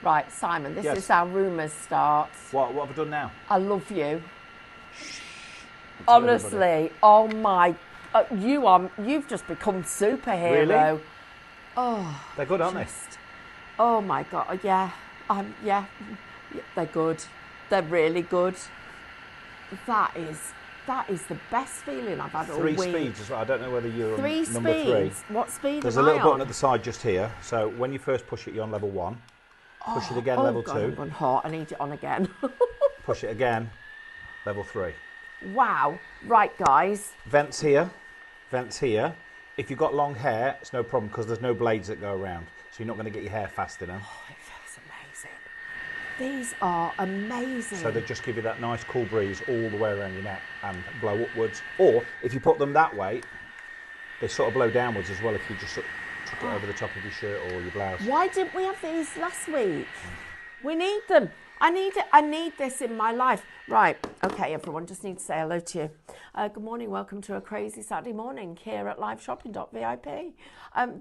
Right, Simon, this Yes. is how rumours start. What have I done now? I love you. Tell Honestly, everybody. oh my, you've just become superhero. Really? Oh, They're good, aren't oh my God, yeah, yeah, they're good. They're really good. That is the best feeling I've had they? all Three week. speeds as well. I don't know whether you're Three on number speeds. 3. What speed There's am a little I button on? at the side just here. So when you first push it, you're on level 1. Push it again, level God, 2. I'm going hot. I need it on again. Push it again, level 3. Wow. Right, guys. Vents here. Vents here. If you've got long hair, it's no problem because there's no blades that go around. So you're not going to get your hair fast enough. Oh, it feels amazing. These are amazing. So they just give you that nice cool breeze all the way around your neck and blow upwards. Or if you put them that way, they sort of blow downwards as well if you just sort of tuck it over the top of your shirt or your blouse. Why didn't we have these last week? We need them. I need it. I need this in my life. Right. Okay, everyone. Just need to say hello to you. Good morning. Welcome to a crazy Saturday morning here at liveshopping.vip.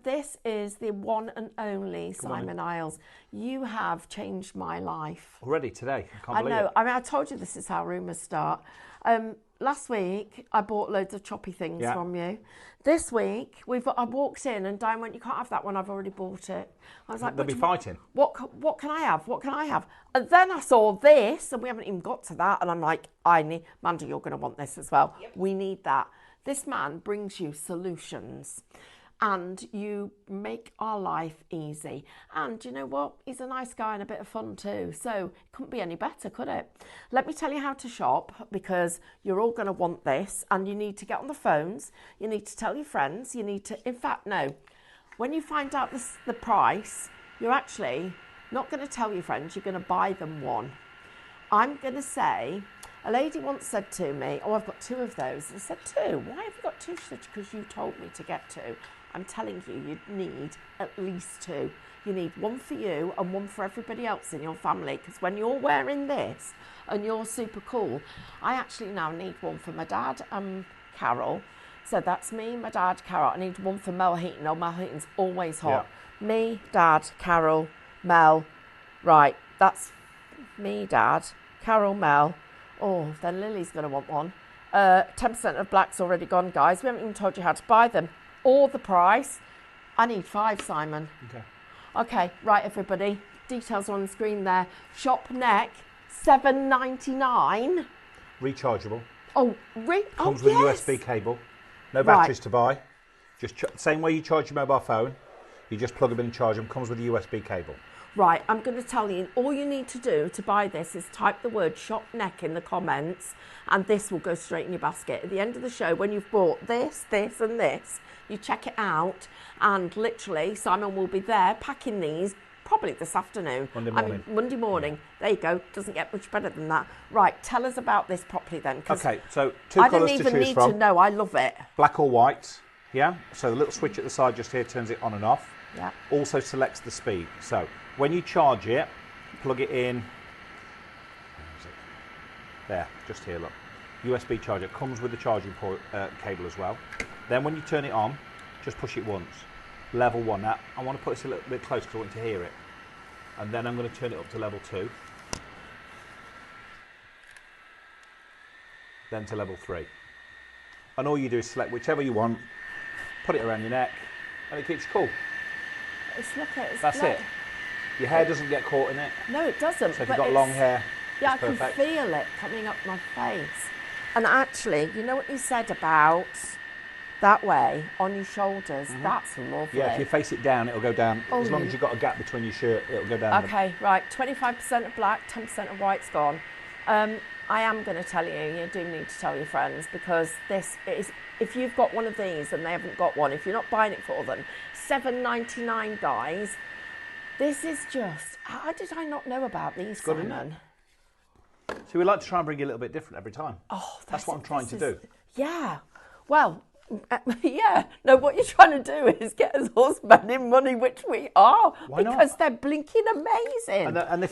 This is the one and only Simon Iles. You have changed my life. Already today. I can't I believe know. it. I mean, I told you this is how rumours start. Last week, I bought loads of choppy things from you. This week, I walked in and Diane went, "You can't have that one. I've already bought it." I was like, They'll be fighting. What can I have? What can I have? And then I saw this, and we haven't even got to that. And I'm like, Mandy, you're going to want this as well. Yep. We need that. This man brings you solutions. And you make our life easy. And you know what? He's a nice guy and a bit of fun too. So it couldn't be any better, could it? Let me tell you how to shop because you're all going to want this. And you need to get on the phones. You need to tell your friends. You need to, in fact, no. When you find out the price, you're actually not going to tell your friends. You're going to buy them one. I'm going to say, a lady once said to me, "Oh, I've got 2 of those." I said, 2? Why have you got 2? She said, "Because you told me to get 2. I'm telling you, you need at least 2. You need one for you and one for everybody else in your family. Because when you're wearing this and you're super cool, I actually now need one for my dad and Carol. So that's me, my dad, Carol. I need one for Mel Heaton. Oh, Mel Heaton's always hot. Yeah. Me, Dad, Carol, Mel. Right, that's me, Dad, Carol, Mel. Oh, then Lily's going to want one. 10% of black's already gone, guys. We haven't even told you how to buy them. Or the price. I need 5, Simon. Okay, right, everybody. Details are on the screen there. Shop neck, $7.99. Rechargeable. Oh, Comes with a USB cable. No batteries to buy. Just same way you charge your mobile phone. You just plug them in and charge them. Comes with a USB cable. Right, I'm going to tell you, all you need to do to buy this is type the word shop neck in the comments and this will go straight in your basket. At the end of the show, when you've bought this, this and this, you check it out and literally Simon will be there packing these probably this afternoon. Monday morning. There you go. Doesn't get much better than that. Right, tell us about this properly then. Okay, so 2 colours to choose from. I don't even need to know. I love it. Black or white. Yeah. So the little switch at the side just here turns it on and off. Yeah. Also selects the speed. So when you charge it, plug it in. Where is it? There, just here, look. USB charger. Comes with the charging cable as well. Then when you turn it on, just push it once. Level 1. Now, I want to put this a little bit close because I want to hear it. And then I'm going to turn it up to level 2. Then to level 3. And all you do is select whichever you want, put it around your neck, and it keeps you cool. That's it. Your hair doesn't get caught in it. No, it doesn't. So if you've got long hair, yeah, it's I perfect. can feel it coming up my face. And actually, you know what you said about that way on your shoulders? Mm-hmm. That's lovely. Yeah, if you face it down, it'll go down. As long as you've got a gap between your shirt, it'll go down. Okay, right. 25% of black, 10% of white's gone. I am going to tell you do need to tell your friends because this is, if you've got one of these and they haven't got one, if you're not buying it for them, $7.99, guys. This is just, how did I not know about these, Simon? So we like to try and bring you a little bit different every time. Oh, that's what I'm trying to do. Yeah. Well, yeah. No, what you're trying to do is get us all spending money, which we are. Why not? Because they're blinking amazing. And they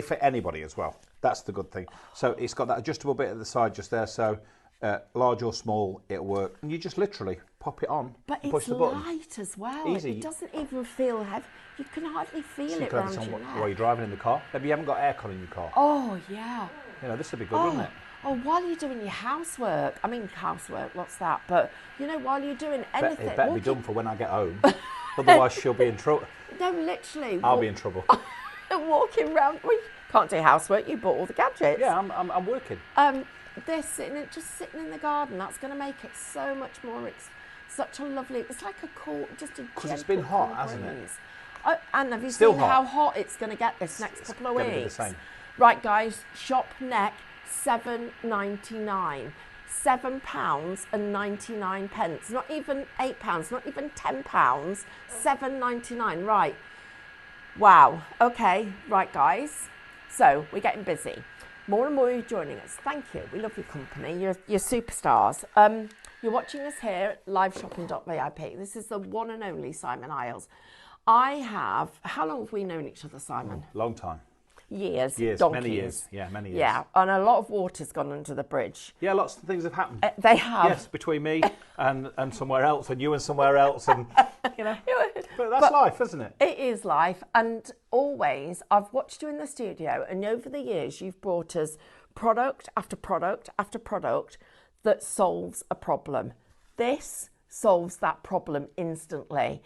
fit anybody as well. That's the good thing. So it's got that adjustable bit at the side just there. So large or small, it'll work. And you just literally pop it on But and push it's the button. light as well. Easy. It doesn't even feel heavy. You can hardly feel So you it can have around this your on neck. while you're driving in the car. Maybe you haven't got aircon in your car. Oh, yeah. You know, this would be good, wouldn't it? Oh, while you're doing your housework. I mean, housework, what's that? But, you know, while you're doing anything. It better be done for when I get home. Otherwise, she'll be in trouble. No, literally. I'll be in trouble. Walking around. We can't do housework. You bought all the gadgets. Yeah, I'm working. Just sitting in the garden, that's going to make it so much more. It's such a lovely. It's like a cool, just a. Because it's been hot, hasn't it? Oh, and have you Still seen hot. how hot it's going to get this next couple of weeks? It's going to be the same. Right, guys. Shop neck £7.99. £7.99. Not even £8. Not even £10. £7.99. Right. Wow. Okay. Right, guys. So we're getting busy. More and more you're joining us. Thank you. We love your company. You're superstars. You're watching us here at liveshopping.vip. This is the one and only Simon Iles. How long have we known each other, Simon? Long time. Years. Years, donkeys. many years. Yeah, many years. Yeah, and a lot of water's gone under the bridge. Yeah, lots of things have happened. They have. Yes, between me and somewhere else, and you and somewhere else, and you know. But that's life, isn't it? It is life, and always I've watched you in the studio, and over the years you've brought us product after product after product that solves a problem. This solves that problem instantly.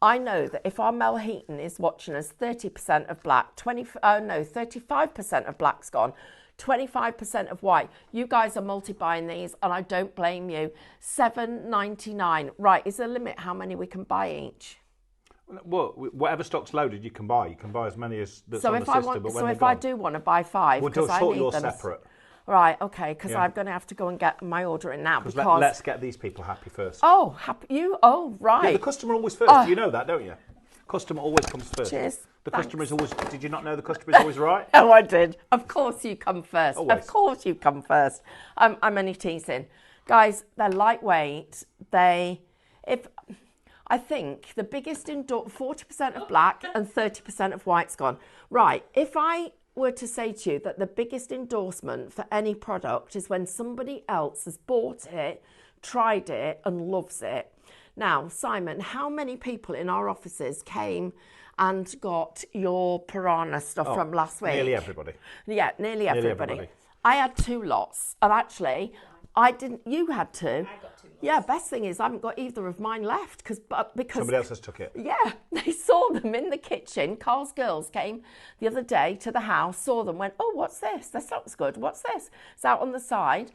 I know that if our Mel Heaton is watching us, 30% of black, 35% of black's gone, 25% of white. You guys are multi-buying these, and I don't blame you. $7.99. Right, is there a limit how many we can buy each? Well, whatever stock's loaded, you can buy. You can buy as many as that's So on if the system. I do want to buy 5, we'll because I sort need yours them separate. Right, okay, because Yeah. I'm going to have to go and get my order in now. Because let's get these people happy first. Oh, happy you? Oh, right. Yeah, the customer always first. You know that, don't you? Customer always comes first. Cheers. The Thanks. customer is always. Did you not know the customer is always right? Oh, I did. Of course you come first. Always. Of course you come first. I'm only teasing. Guys, they're lightweight. I think the biggest 40% of black and 30% of white's gone. Right, if I were to say to you that the biggest endorsement for any product is when somebody else has bought it, tried it and loves it. Now, Simon, how many people in our offices came and got your Piranha stuff from last week? Nearly everybody. Yeah, nearly everybody. everybody. I had 2 lots, and actually, I didn't. You had 2. I got 2 lots. Yeah, best thing is I haven't got either of mine left because Somebody else has took it. yeah, they saw them in the kitchen. Carl's girls came the other day to the house, saw them, went, "Oh, what's this? This looks good. What's this?" It's out on the side.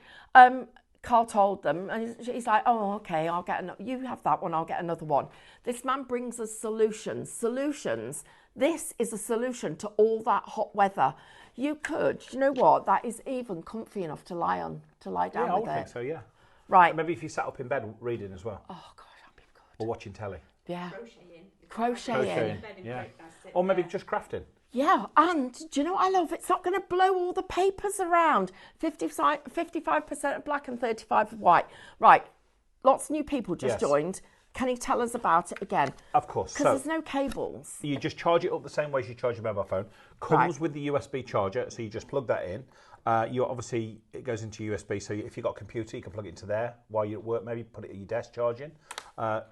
Carl told them, and he's like, "Oh, okay, I'll get another. You have that one, I'll get another one." This man brings us solutions. Solutions. This is a solution to all that hot weather. You could, you know what? That is even comfy enough to lie on, to lie down Yeah, I with would it. think so. Yeah. Right. Maybe if you sat up in bed reading as well, Oh God, that'd be good. or watching telly. Yeah. Crocheting. Crocheting. Yeah. Or maybe just crafting. Yeah, and do you know what I love? It's not going to blow all the papers around. 55% of black and 35% of white. Right, lots of new people just Yes. joined. Can you tell us about it again? Of course. Because there's no cables. You just charge it up the same way as you charge your mobile phone. Comes with the USB charger, so you just plug that in. It goes into USB, so if you've got a computer, you can plug it into there while you're at work. Maybe put it at your desk charging.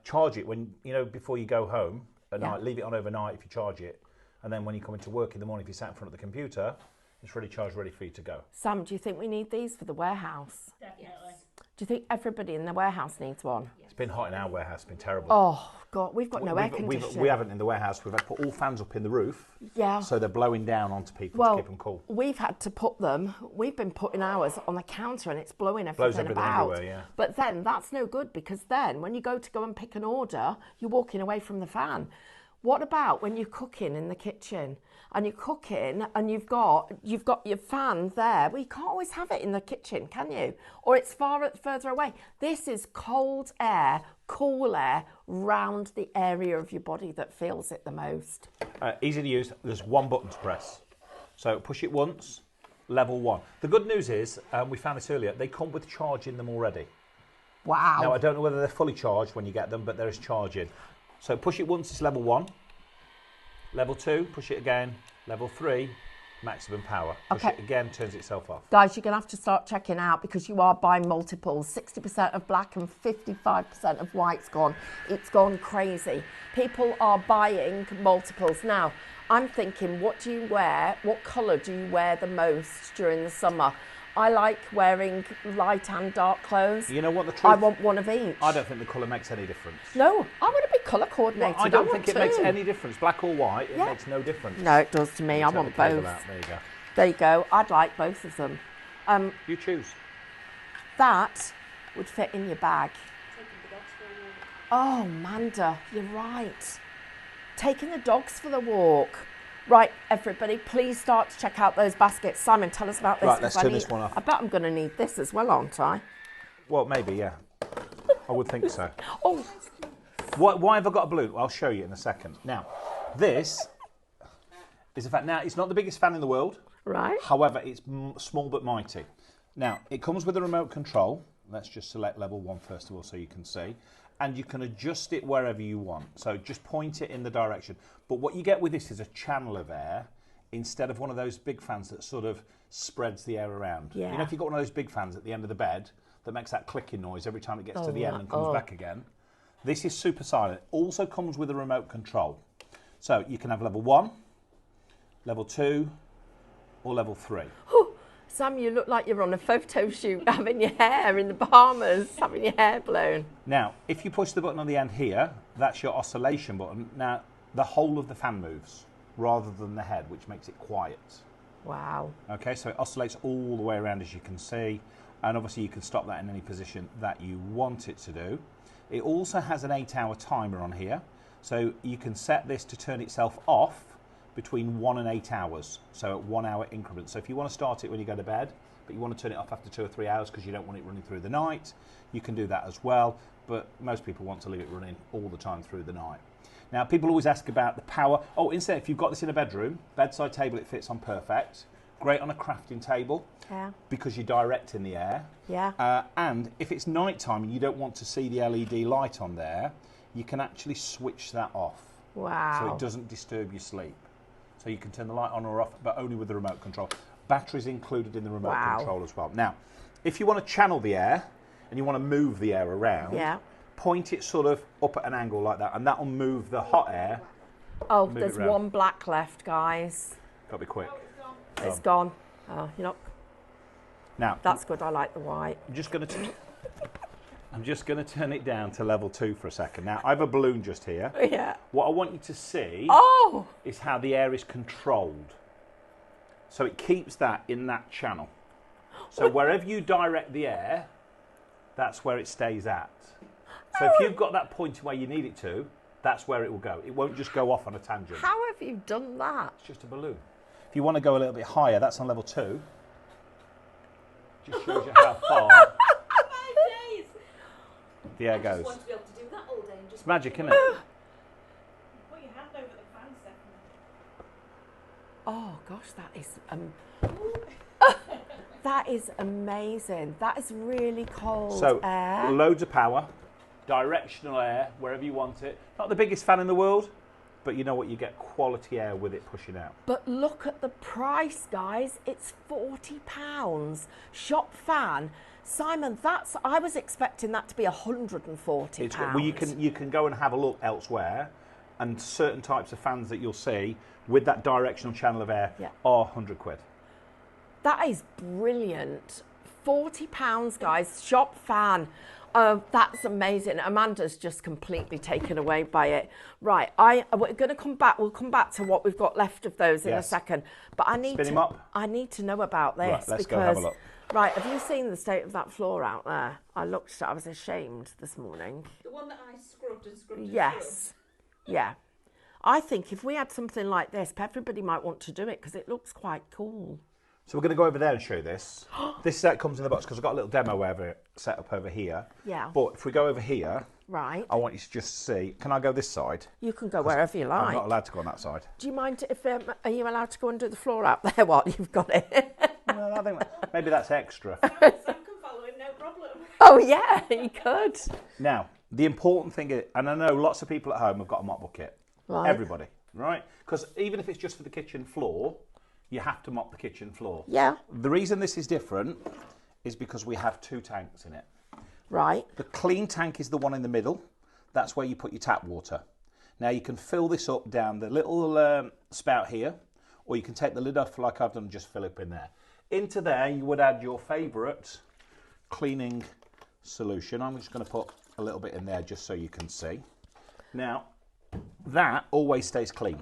Charge it before you go home at night. Leave it on overnight if you charge it, and then when you come into work in the morning, if you're sat in front of the computer, it's really charged, ready for you to go. Sam, do you think we need these for the warehouse? Definitely. Do you think everybody in the warehouse needs one? It's been hot in our warehouse. It's been terrible. Oh God, we've got no air conditioning. We haven't in the warehouse. We've had to put all fans up in the roof. Yeah. So they're blowing down onto people to keep them cool. We've had to put them. We've been putting ours on the counter, and it's blowing Blows everything everything about. everywhere, yeah. But then that's no good, because then when you go and pick an order, you're walking away from the fan. What about when you're cooking in the kitchen and you're cooking and you've got your fan there? Well, you can't always have it in the kitchen, can you? Or it's further away. This is cold air, cool air round the area of your body that feels it the most. Easy to use. There's one button to press. So push it once, level 1. The good news is, we found this earlier, they come with charge in them already. Wow. Now, I don't know whether they're fully charged when you get them, but there is charging. So push it once, it's level 1. Level 2, push it again. Level 3. maximum power. Okay. Push it again, turns itself off. Guys, you're going to have to start checking out because you are buying multiples. 60% of black and 55% of white's gone. It's gone crazy. People are buying multiples. Now, I'm thinking, what do you wear? What colour do you wear the most during the summer? I like wearing light and dark clothes. You know what the truth? I want one of each. I don't think the colour makes any difference. No, I want to be colour coordinated. Well, I don't think it makes any difference. Black or white, it makes no difference. No, it does to me. I want both. There you go. There you go. I'd like both of them. You choose. That would fit in your bag. Oh, Manda, you're right. Taking the dogs for the walk. Right, everybody, please start to check out those baskets. Simon, tell us about this. Right, let's turn this one off. I bet I'm going to need this as well, aren't I? Well, maybe, yeah. I would think so. Oh, Why have I got a balloon? I'll show you in a second. Now, this is a fact. Now, it's not the biggest fan in the world. right. However, it's small but mighty. Now, it comes with a remote control. Let's just select level 1 first of all so you can see. And you can adjust it wherever you want. So just point it in the direction. But what you get with this is a channel of air instead of one of those big fans that sort of spreads the air around. Yeah. You know, if you've got one of those big fans at the end of the bed that makes that clicking noise every time it gets to the end and comes back again, this is super silent. Also comes with a remote control. So you can have level 1, level 2, or level 3. Sam, you look like you're on a photo shoot having your hair in the Bahamas, having your hair blown. Now, if you push the button on the end here, that's your oscillation button. Now, the whole of the fan moves rather than the head, which makes it quiet. Wow. Okay, so it oscillates all the way around, as you can see. And obviously you can stop that in any position that you want it to do. It also has an 8-hour timer on here. So you can set this to turn itself off between 1 and 8 hours. So at 1 hour increments. So if you want to start it when you go to bed, but you want to turn it off after 2 or 3 hours because you don't want it running through the night, you can do that as well. But most people want to leave it running all the time through the night. Now, people always ask about the power. Oh, instead, if you've got this in a bedroom, bedside table, it fits on perfect. Great on a crafting table. Yeah. Because you're directing the air. Yeah. And if it's night time and you don't want to see the LED light on there, you can actually switch that off. Wow. So it doesn't disturb your sleep. So you can turn the light on or off, but only with the remote control. Batteries included in the remote control as well. Now, if you want to channel the air and you want to move the air around, point it sort of up at an angle like that, and that'll move the hot air. Oh, there's one black left, guys. Got to be quick. It's gone. Oh, you're not. Now, that's good. I like the white. I'm just going to turn it down to level 2 for a second. Now, I have a balloon just here. Yeah. What I want you to see is how the air is controlled. So it keeps that in that channel. So wherever you direct the air, that's where it stays at. So if you've got that point where you need it to, that's where it will go. It won't just go off on a tangent. How have you done that? It's just a balloon. If you want to go a little bit higher, that's on level 2. Just shows you how far the air goes. I just want to be able to do that all day. And just It's magic, isn't it? put your hand over the fan, Stephanie. Oh gosh, that is amazing. That is really cold air. So loads of power, directional air wherever you want it. Not the biggest fan in the world, but you know what? You get quality air with it pushing out. But look at the price, guys. It's £40. Shop fan. Simon, I was expecting that to be £140. Well, you can go and have a look elsewhere, and certain types of fans that you'll see with that directional channel of air are £100. That is brilliant. £40, guys. Shop fan. That's amazing. Amanda's just completely taken away by it. Right, we're going to come back. We'll come back to what we've got left of those in a second. But I need to know about this. Right, let's go have a look. Right, have you seen the state of that floor out there? I was ashamed this morning. The one that I scrubbed and scrubbed and Yes. Yeah. I think if we had something like this, everybody might want to do it because it looks quite cool. So we're going to go over there and show you this. This set comes in the box because I've got a little demo set up over here. Yeah. But if we go over here, right, I want you to just see. Can I go this side? You can go wherever you like. I'm not allowed to go on that side. Do you mind if are you allowed to go and do the floor out there while you've got it? Well, I think maybe that's extra. Sam can follow him, no problem. Oh yeah, you could. Now, the important thing is, and I know lots of people at home have got a mop bucket. Right. Everybody, right? Because even if it's just for the kitchen floor, you have to mop the kitchen floor. Yeah. The reason this is different is because we have 2 tanks in it. Right. The clean tank is the one in the middle. That's where you put your tap water. Now you can fill this up down the little spout here, or you can take the lid off like I've done and just fill it in there. Into there you would add your favourite cleaning solution. I'm just going to put a little bit in there just so you can see. Now that always stays clean.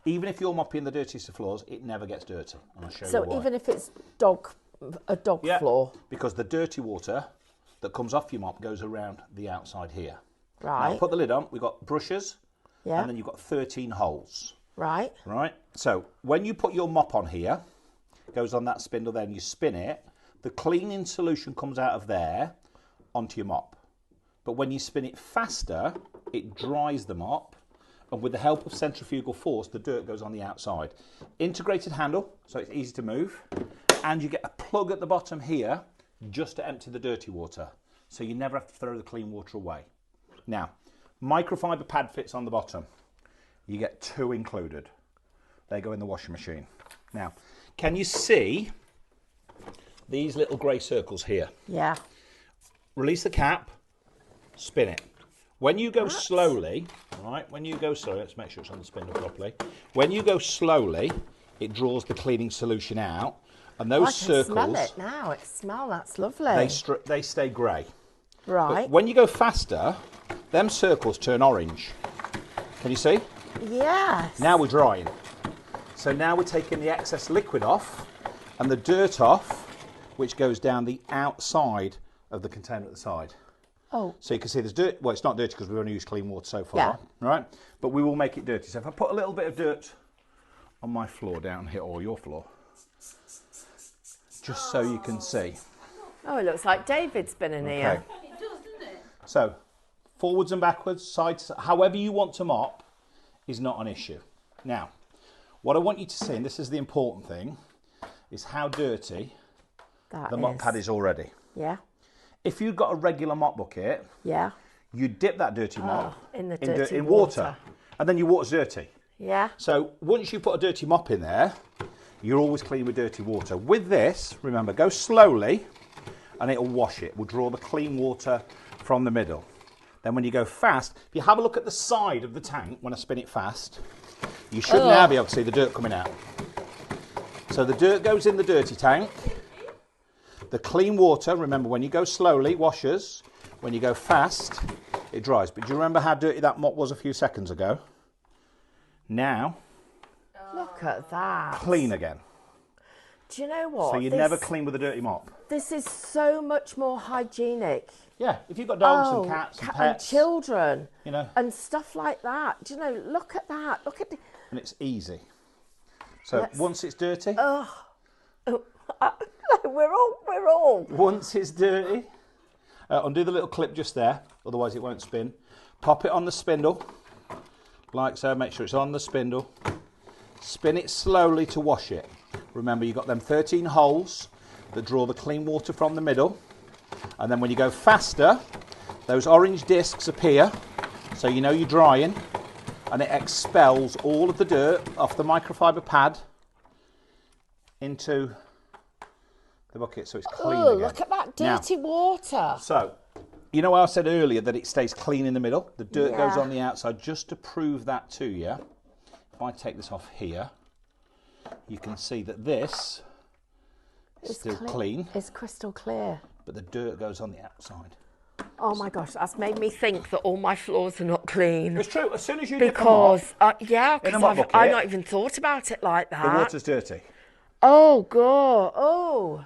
Even if you're mopping the dirtiest of floors, it never gets dirty. And I'll show you why. So even if it's a dog floor? Because the dirty water that comes off your mop goes around the outside here. Right. Now put the lid on. We've got brushes. Yeah. And then you've got 13 holes. Right. Right. So when you put your mop on here, it goes on that spindle there and you spin it, the cleaning solution comes out of there onto your mop. But when you spin it faster, it dries the mop. And with the help of centrifugal force, the dirt goes on the outside. Integrated handle, so it's easy to move. And you get a plug at the bottom here just to empty the dirty water. So you never have to throw the clean water away. Now, microfiber pad fits on the bottom. You get 2 included. They go in the washing machine. Now, can you see these little grey circles here? Yeah. Release the cap, spin it. When you go slowly, right, when you go slowly, let's make sure it's on the spindle properly. When you go slowly, it draws the cleaning solution out. And those circles... I can smell it now. It smells, that's lovely. They stay grey. Right. But when you go faster, them circles turn orange. Can you see? Yes. Now we're drying. So now we're taking the excess liquid off and the dirt off, which goes down the outside of the container at the side. Oh. So you can see there's dirt. Well, it's not dirty because we've only used clean water so far. Yeah. Right? But we will make it dirty. So if I put a little bit of dirt on my floor down here, or your floor, just so you can see. Oh, it looks like David's been in here. It does, doesn't it? So, forwards and backwards, sides, however you want to mop is not an issue. Now, what I want you to see, and this is the important thing, is how dirty the mop pad is already. Yeah. If you've got a regular mop bucket, Yeah. you dip that dirty mop in water, and then your water's dirty. Yeah. So once you put a dirty mop in there, you're always clean with dirty water. With this, remember, go slowly, and it'll wash it. We'll draw the clean water from the middle. Then when you go fast, if you have a look at the side of the tank, when I spin it fast, you should now be able to see the dirt coming out. So the dirt goes in the dirty tank. The clean water, remember, when you go slowly, washes. When you go fast, it dries. But do you remember how dirty that mop was a few seconds ago? Now, Look at that. clean again. Do you know what? So you never clean with a dirty mop. This is so much more hygienic. Yeah, if you've got dogs and cats and and pets, children, you know, and stuff like that. Do you know? Look at that. Look at the. and it's easy. So once it's dirty, We're all. once it's dirty, undo the little clip just there, otherwise it won't spin. Pop it on the spindle, like so. Make sure it's on the spindle. Spin it slowly to wash it. Remember, you've got them 13 holes that draw the clean water from the middle. And then when you go faster, those orange discs appear, so you know you're drying, and it expels all of the dirt off the microfiber pad into the bucket, so it's clean again. Look at that dirty water. So, you know how I said earlier that it stays clean in the middle? The dirt goes Yeah. on the outside. Just to prove that to you, if I take this off here, you can see that this is still clean, It's crystal clear. but the dirt goes on the outside. Oh my gosh, that's made me think that all my floors are not clean. It's true. As soon as you dip them off, Because mop bucket, I've not even thought about it like that. the water's dirty. Oh god. Oh.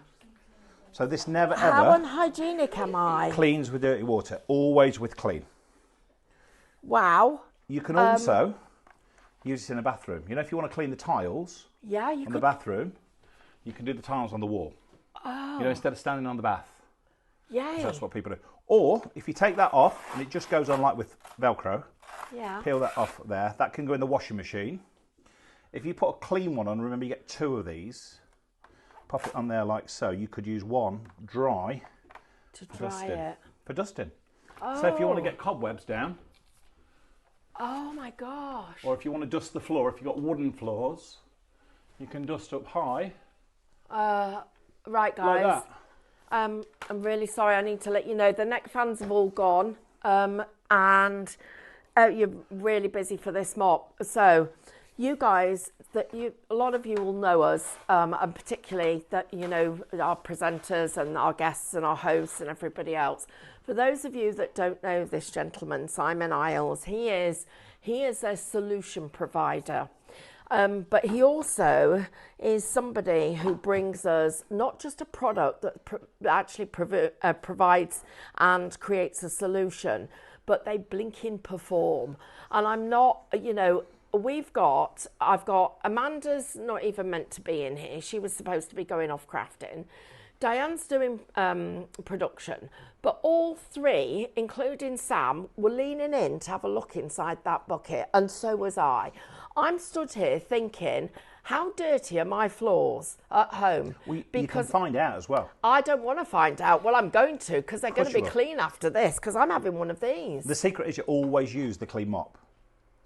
So this never How ever unhygienic am I? cleans with dirty water. Always with clean. Wow. You can also use it in a bathroom. You know, if you want to clean the tiles Yeah, you on the could. bathroom, you can do the tiles on the wall. Oh. You know, instead of standing on the bath. Yay. That's what people do. Or if you take that off and it just goes on like with Velcro, Yeah. peel that off there. That can go in the washing machine. If you put a clean one on, remember you get 2 of these. Pop it on there like so. You could use one dry To for dry dusting. it. For dusting. So if you want to get cobwebs down, Oh my gosh. or if you want to dust the floor, if you've got wooden floors, you can dust up high. Right, guys. Like that. I'm really sorry. I need to let you know the neck fans have all gone, and you're really busy for this mop. So, you guys, a lot of you will know us, and particularly that you know our presenters and our guests and our hosts and everybody else. For those of you that don't know this gentleman, Simon Iles, he is a solution provider. But he also is somebody who brings us not just a product that actually provides and creates a solution, but they blinking perform. And I'm not, you know, I've got Amanda's not even meant to be in here. She was supposed to be going off crafting. Diane's doing production, but all three, including Sam, were leaning in to have a look inside that bucket, and so was I. I'm stood here thinking, how dirty are my floors at home? You can find out as well. I don't want to find out. Well, I'm going to, because they're going to be clean after this, because I'm having one of these. The secret is you always use the clean mop.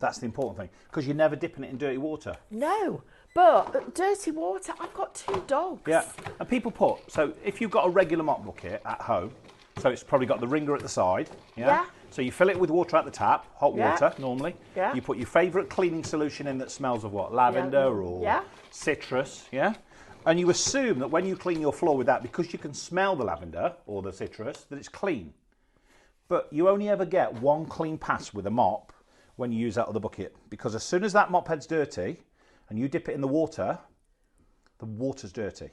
That's the important thing, because you're never dipping it in dirty water. No, but dirty water, I've got 2 dogs. Yeah, and people so if you've got a regular mop bucket at home, so it's probably got the ringer at the side, yeah? So you fill it with water at the tap, hot water normally. Yeah. You put your favourite cleaning solution in that smells of what? Lavender or citrus, yeah? And you assume that when you clean your floor with that, because you can smell the lavender or the citrus, that it's clean. But you only ever get one clean pass with a mop when you use that other bucket, because as soon as that mop head's dirty and you dip it in the water's dirty.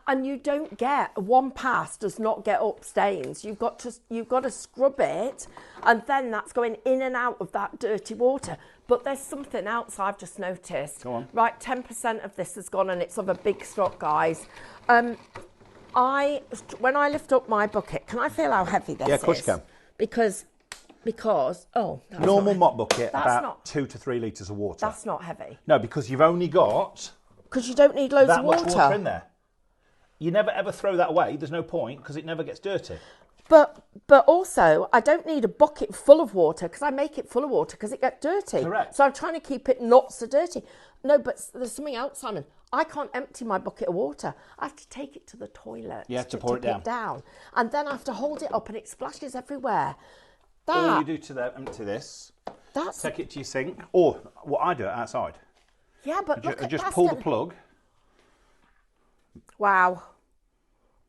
And you don't get one pass does not get up stains. You've got to scrub it, and then that's going in and out of that dirty water. But there's something else I've just noticed. Go on. Right, 10% of this has gone, and it's of a big stock, guys. When I lift up my bucket, can I feel how heavy this is? Yeah, of course you can. Because normal mop bucket about 2 to 3 litres of water. That's not heavy. No, because you've only got because you don't need loads that of water. much water in there. You never ever throw that away. There's no point because it never gets dirty. But also, I don't need a bucket full of water because I make it full of water because it gets dirty. Correct. So I'm trying to keep it not so dirty. No, but there's something else, Simon. I can't empty my bucket of water. I have to take it to the toilet. You have to pour it down. And then I have to hold it up and it splashes everywhere. All you do to empty this, take it to your sink, or what I do outside. Yeah, but look at just pull the plug. Wow.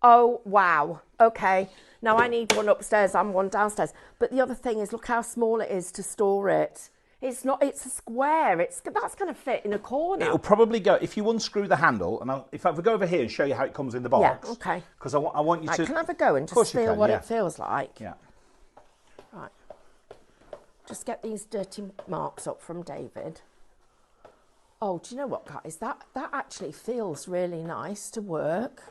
Oh, wow. Okay. Now I need one upstairs and one downstairs. But the other thing is, look how small it is to store it. It's a square. That's going to fit in a corner. It'll probably go, if you unscrew the handle, and if I go over here and show you how it comes in the box. Yeah, okay. Because I want you to... Can I have a go and just feel what it feels like? Yeah. Right. Just get these dirty marks up from David. Oh, do you know what, guys? That actually feels really nice to work.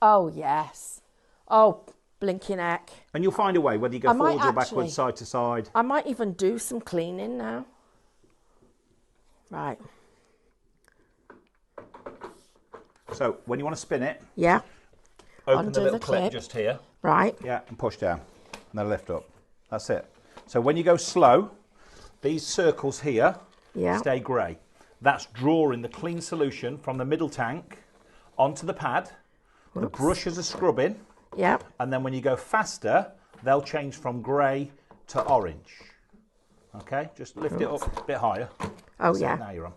Oh, yes. Oh, blinking heck. And you'll find a way, whether you go forwards or backwards, side to side. I might even do some cleaning now. Right. So, when you want to spin it, open the little clip just here. Right. Yeah, and push down. And then lift up. That's it. So, when you go slow, these circles here stay grey. That's drawing the clean solution from the middle tank onto the pad. The brushes are scrubbing. Yeah. And then when you go faster, they'll change from grey to orange. Okay? Just lift it up a bit higher. Oh, yeah. Now you're on.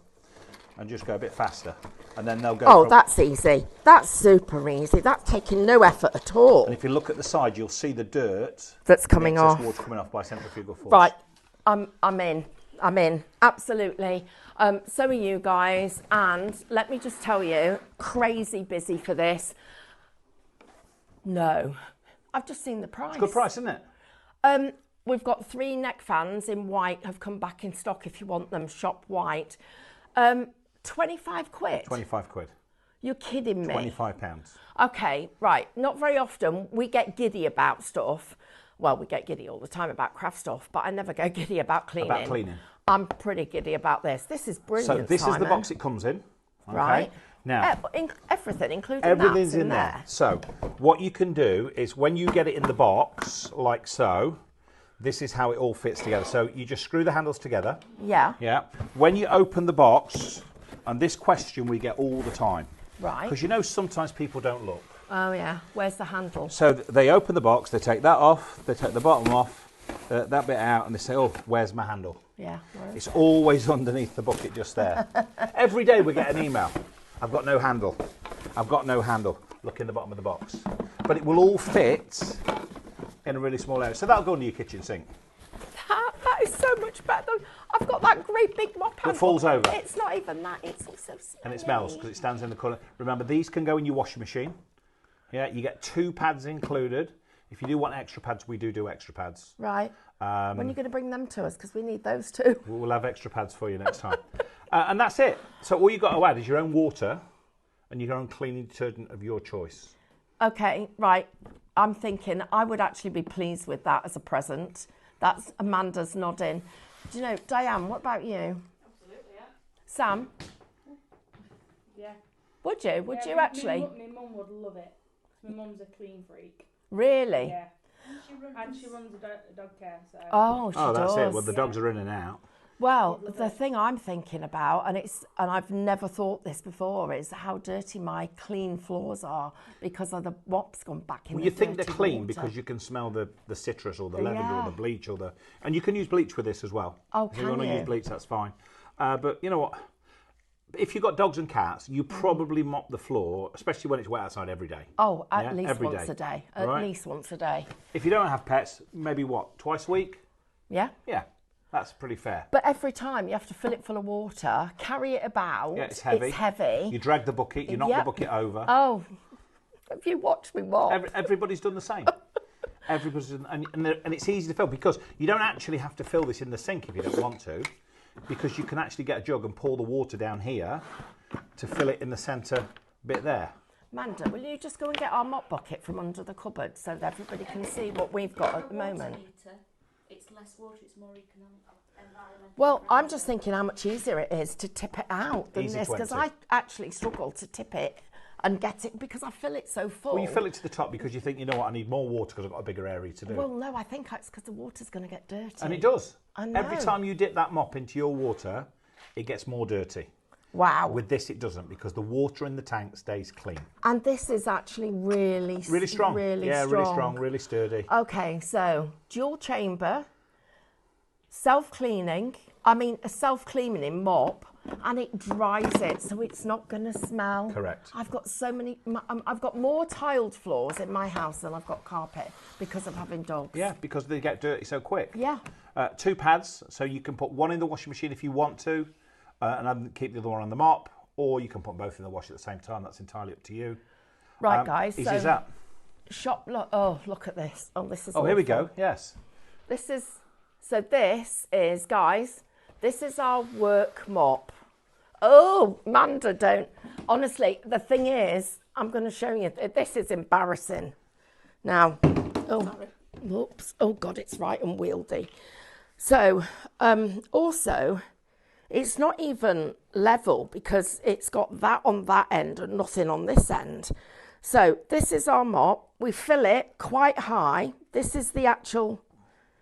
And just go a bit faster. And then they'll go... Oh, that's easy. That's super easy. That's taking no effort at all. And if you look at the side, you'll see the dirt... That's coming off. Water coming off by centrifugal force. Right. I'm in. Absolutely. So are you guys. And let me just tell you, crazy busy for this. No. I've just seen the price. It's a good price, isn't it? We've got 3 neck fans in white have come back in stock if you want them, shop white. 25 quid. 25 quid. You're kidding me. £25. Okay, right. Not very often we get giddy about stuff. Well, we get giddy all the time about craft stuff, but I never go giddy about cleaning. About cleaning. I'm pretty giddy about this. This is brilliant, So this Simon. is the box it comes in. Okay? Right. Now, everything, including everything's that's in there. So what you can do is when you get it in the box, like so, this is how it all fits together. So you just screw the handles together. Yeah. Yeah. When you open the box, and this question we get all the time. Right. Because you know sometimes people don't look. Oh, yeah. Where's the handle? So they open the box, they take that off, they take the bottom off, that bit out, and they say, oh, where's my handle? Yeah. It's always underneath the bucket just there. Every day we get an email. I've got no handle. I've got no handle. Look in the bottom of the box. But it will all fit in a really small area. So that'll go under your kitchen sink. That is so much better. I've got that great big mop handle. That falls over. It's not even that. It's also smelly. And it smells because it stands in the corner. Remember, these can go in your washing machine. Yeah, you get 2 pads included. If you do want extra pads, we do extra pads. Right. When are you going to bring them to us? Because we need those too. We'll have extra pads for you next time. And that's it. So all you've got to add is your own water and your own cleaning detergent of your choice. Okay, right. I'm thinking I would actually be pleased with that as a present. That's Amanda's nodding. Do you know, Diane, what about you? Absolutely, yeah. Sam? Yeah. Would you? Would you my- actually? My mum would love it. My mum's a clean freak. Really? Yeah. And she runs a dog care, so. Oh, she does. That's it. Well, the dogs are in and out. Well, the thing I'm thinking about, and I've never thought this before, is how dirty my clean floors are because of the mop's gone back in. Well, the you think they're dirty clean water. because you can smell the citrus or the lavender Yeah. or the bleach and you can use bleach with this as well. Oh, if you can want to you? use bleach, that's fine. But you know what? If you've got dogs and cats, you probably mop the floor, especially when it's wet outside, every day. Oh, at Yeah, least every once day. a day. Right. At least once a day. If you don't have pets, maybe what, twice a week? Yeah. Yeah, that's pretty fair. But every time you have to fill it full of water, carry it about. Yeah, it's heavy. It's heavy. You drag the bucket, you knock Yep. the bucket over. Oh, have you watched me mop? Everybody's done the same. Everybody's done, and it's easy to fill because you don't actually have to fill this in the sink if you don't want to, because you can actually get a jug and pour the water down here to fill it in the centre bit there. Amanda, will you just go and get our mop bucket from under the cupboard so that everybody can see what we've got at the moment? It's less water, it's more environmental. Well, I'm just thinking how much easier it is to tip it out than Easy this, to because empty. I actually struggle to tip it and get it because I fill it so full. Well, you fill it to the top because you think, you know what, I need more water because I've got a bigger area to do. Well, no, I think it's because the water's going to get dirty. And it does. I know. Every time you dip that mop into your water, it gets more dirty. Wow. With this, it doesn't because the water in the tank stays clean. And this is actually really strong. Really yeah, strong. really strong, really sturdy. Okay, so dual chamber, self-cleaning. I mean, a self-cleaning mop, and it dries it, so it's not going to smell. Correct. I've got I've got more tiled floors in my house than I've got carpet because of having dogs. Yeah, because they get dirty so quick. Yeah. 2 pads, so you can put one in the washing machine if you want to, and then keep the other one on the mop, or you can put both in the wash at the same time. That's entirely up to you. Right, guys. Easy so as that. Look at this. Oh, this is. Oh, here we awful. go. Yes. This is, guys, this is our work mop. Oh, Amanda, don't. Honestly, the thing is, I'm going to show you, this is embarrassing. Now, whoops. Oh, God, it's right unwieldy. So, also, it's not even level because it's got that on that end and nothing on this end. So, this is our mop. We fill it quite high. This is the actual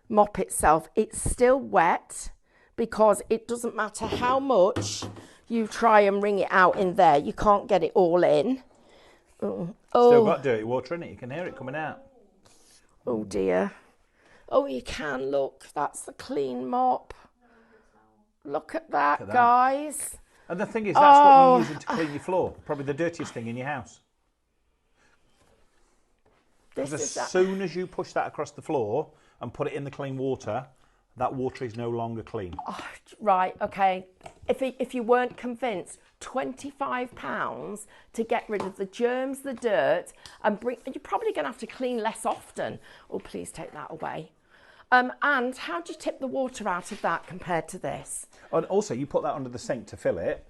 mop itself. It's still wet because it doesn't matter how much you try and wring it out in there, you can't get it all in. Still got dirty water in it. You can hear it coming out. Oh dear. Oh, you can look. That's the clean mop. Look at that, guys. And the thing is, that's what you're using to clean your floor. Probably the dirtiest thing in your house. Because as soon as you push that across the floor and put it in the clean water, that water is no longer clean. Oh, right, okay. If you weren't convinced, £25 to get rid of the germs, the dirt, and you're probably going to have to clean less often. Oh, please take that away. And how do you tip the water out of that compared to this? And also, you put that under the sink to fill it.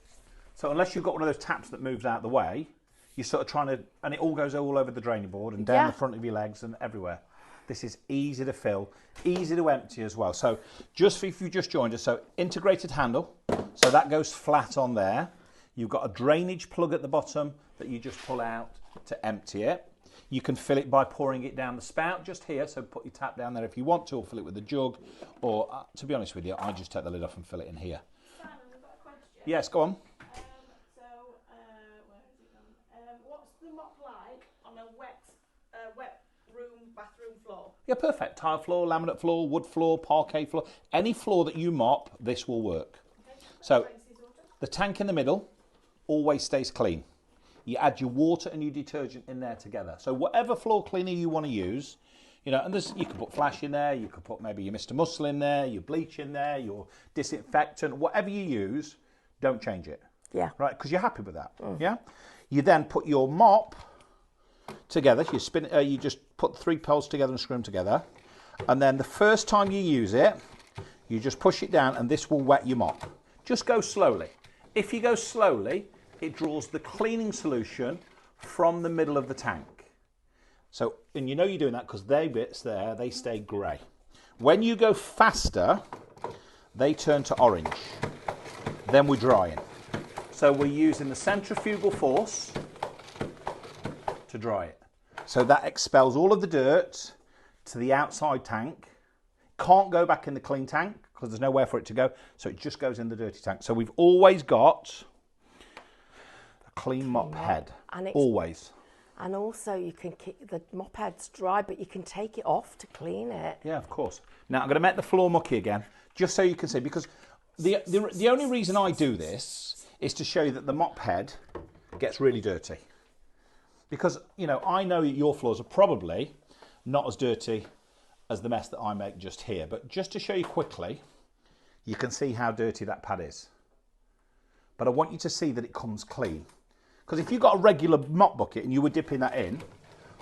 So unless you've got one of those taps that moves out the way, you're sort of trying to, and it all goes all over the draining board and down the front of your legs and everywhere. This is easy to fill, easy to empty as well. So just if you just joined us, so integrated handle, so that goes flat on there. You've got a drainage plug at the bottom that you just pull out to empty it. You can fill it by pouring it down the spout just here. So put your tap down there if you want to, or fill it with a jug. Or, to be honest with you, I just take the lid off and fill it in here. Simon, we've got a question. Yes, go on. Where is it gone? What's the mop like on a wet bathroom floor? Yeah, perfect. Tile floor, laminate floor, wood floor, parquet floor. Any floor that you mop, this will work. Okay. So the tank in the middle always stays clean. You add your water and your detergent in there together. So whatever floor cleaner you want to use, you know, and you can put Flash in there, you could put maybe your Mr. Muscle in there, your bleach in there, your disinfectant, whatever you use, don't change it. Yeah. Right, because you're happy with that. Yeah. You then put your mop together. You spin it. You just put 3 poles together and screw them together. And then the first time you use it, you just push it down, and this will wet your mop. Just go slowly. If you go slowly, it draws the cleaning solution from the middle of the tank. So, and you know you're doing that because they bits there, they stay grey. When you go faster, they turn to orange. Then we're drying. So we're using the centrifugal force to dry it. So that expels all of the dirt to the outside tank. Can't go back in the clean tank because there's nowhere for it to go. So it just goes in the dirty tank. So we've always got a clean mop head. And always. And also you can keep the mop head's dry, but you can take it off to clean it. Yeah, of course. Now I'm going to make the floor mucky again, just so you can see, because the only reason I do this is to show you that the mop head gets really dirty. Because, you know, I know your floors are probably not as dirty as the mess that I make just here. But just to show you quickly, you can see how dirty that pad is. But I want you to see that it comes clean. Because if you've got a regular mop bucket and you were dipping that in,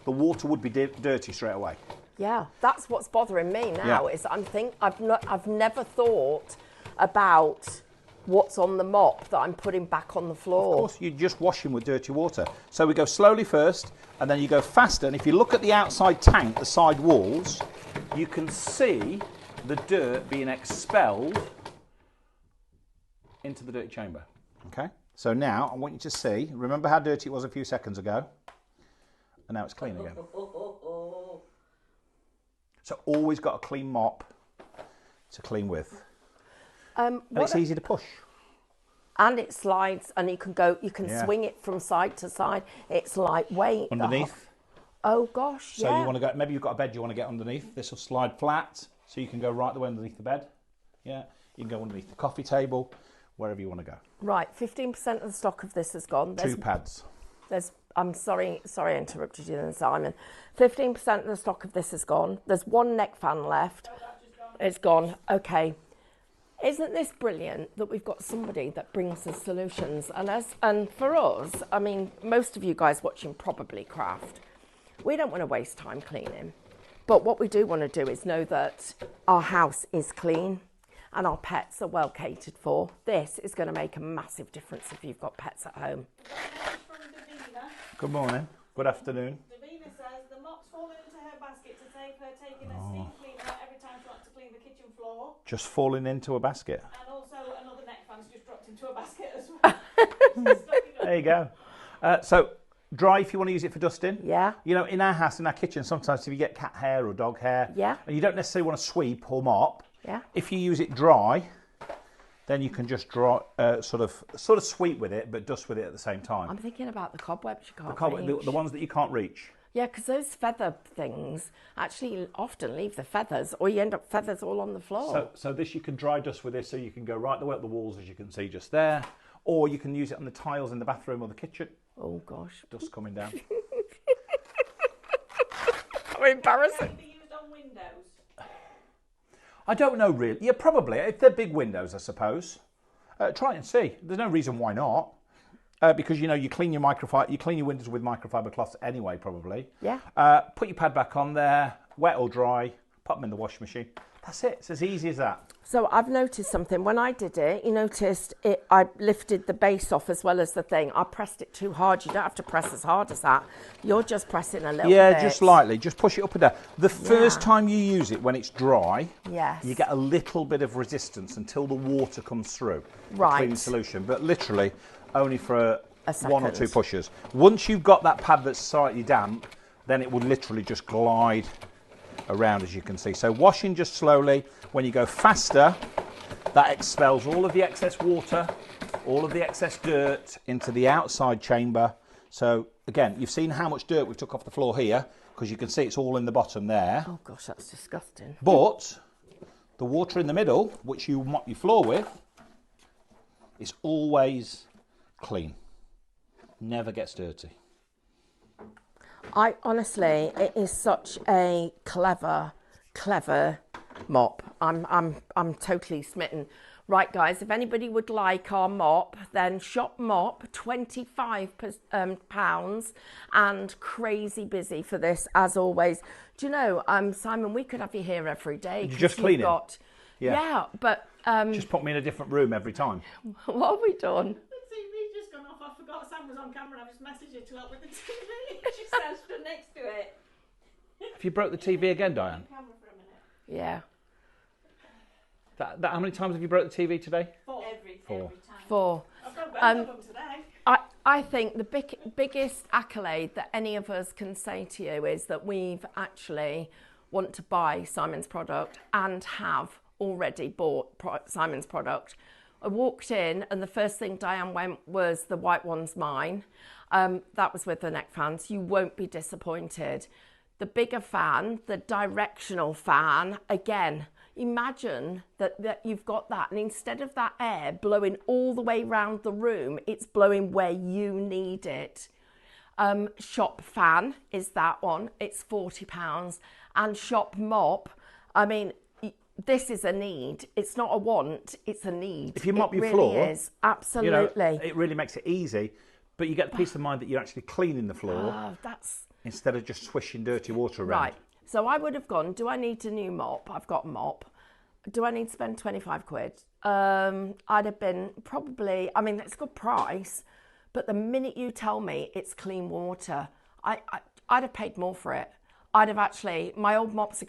the water would be dirty straight away. Yeah, that's what's bothering me now. Is I've never thought about what's on the mop that I'm putting back on the floor. Of course, you're just washing with dirty water. So we go slowly first, and then you go faster. And if you look at the outside tank, the side walls, you can see the dirt being expelled into the dirty chamber. Okay? So now I want you to see, remember how dirty it was a few seconds ago? And now it's clean again. So always got a clean mop to clean with. And it's easy to push. And it slides, and you can swing it from side to side. It's lightweight. Underneath. Oh gosh, so you want to go, maybe you've got a bed you want to get underneath. This will slide flat, so you can go right the way underneath the bed. Yeah, you can go underneath the coffee table, wherever you want to go. Right, 15% of the stock of this has gone. There's 2 pads. I'm sorry I interrupted you then, Simon. 15% of the stock of this is gone. There's 1 neck fan left. It's gone. Okay. Isn't this brilliant that we've got somebody that brings us solutions? And for us, I mean, most of you guys watching probably craft. We don't want to waste time cleaning. But what we do want to do is know that our house is clean and our pets are well catered for. This is going to make a massive difference if you've got pets at home. Good morning. Good afternoon. Davina says the mop's fallen into her basket to save her taking a steam cleaner every time she wants to clean the kitchen floor. Just falling into a basket. And also another neck fan's just dropped into a basket as well. There you go. So dry if you want to use it for dusting. Yeah. You know, in our house, in our kitchen, sometimes if you get cat hair or dog hair, and you don't necessarily want to sweep or mop, if you use it dry, then you can just sort of sweep with it, but dust with it at the same time. I'm thinking about the cobwebs you can't reach. The ones that you can't reach. Yeah, because those feather things actually often leave the feathers, or you end up feathers all on the floor. So this you can dry dust with this, so you can go right the way up the walls, as you can see just there, or you can use it on the tiles in the bathroom or the kitchen. Oh gosh. Dust coming down. How embarrassing. Can it be used on windows? I don't know really. Yeah, probably. If they're big windows, I suppose. Try and see. There's no reason why not. Because, you know, you clean your windows with microfiber cloths anyway, probably. Yeah. Put your pad back on there, wet or dry, pop them in the washing machine. That's it. It's as easy as that. So I've noticed something. When I did it, you noticed I lifted the base off as well as the thing. I pressed it too hard. You don't have to press as hard as that. You're just pressing a little bit. Yeah, just lightly. Just push it up and down. The first time you use it, when it's dry, you get a little bit of resistance until the water comes through. Right. Clean solution. But literally only for a 1 or 2 pushes. Once you've got that pad that's slightly damp, then it will literally just glide around, as you can see. So washing just slowly. When you go faster, that expels all of the excess water, all of the excess dirt into the outside chamber. So again, you've seen how much dirt we took off the floor here, because you can see it's all in the bottom there. Oh gosh, that's disgusting. But the water in the middle, which you mop your floor with, is always clean. Never gets dirty. I honestly, it is such a clever mop. I'm totally smitten. Right, guys, if anybody would like our mop, then Shop Mop, £25 and crazy busy for this, as always. Do you know, Simon, we could have you here every day. You just clean it? Yeah, but... just put me in a different room every time. What have we done? The TV's just gone off. I forgot Sam was on camera and I've just messaged her to help with the TV. She said stood next to it. Have you broke the TV again, Diane? Camera for a minute. Yeah. How many times have you broke the TV today? 4. Every Four. time. 4. I've got both of them today. I think the biggest accolade that any of us can say to you is that we've actually want to buy Simon's product and have already bought Simon's product. I walked in and the first thing Diane went was, the white one's mine. That was with the neck fans. You won't be disappointed. The bigger fan, the directional fan, again, imagine that you've got that, and instead of that air blowing all the way around the room, it's blowing where you need it. Shop fan is that one. It's £40. And Shop Mop, I mean, this is a need. It's not a want, it's a need. If you mop your really floor, is. Absolutely. It really makes it easy, but you get the peace of mind that you're actually cleaning the floor instead of just swishing dirty water around. Right. So I would have gone, do I need a new mop? I've got a mop. Do I need to spend 25 quid? I'd have been probably, I mean, it's a good price, but the minute you tell me it's clean water, I'd have paid more for it. I'd have actually, my old mops are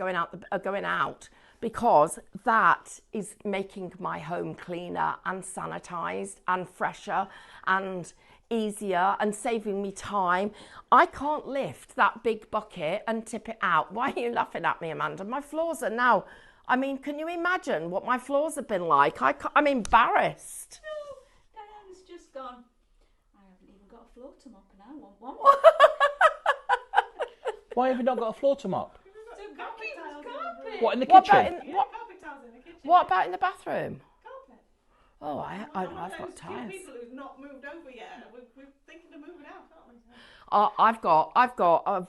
going out because that is making my home cleaner and sanitised and fresher and easier and saving me time. I can't lift that big bucket and tip it out. Why are you laughing at me, Amanda? My floors are now, I mean, can you imagine what my floors have been like? I'm embarrassed. No, Diane's just gone, I haven't even got a floor to mop and I want one. Why have you not got a floor to mop? Carpet. What, in the What kitchen? about Carpet tiles in the kitchen. what about in the bathroom? Carpet. Oh, I've got Those few tiles. people who've not moved over yet. We're thinking of moving out, aren't we? I've got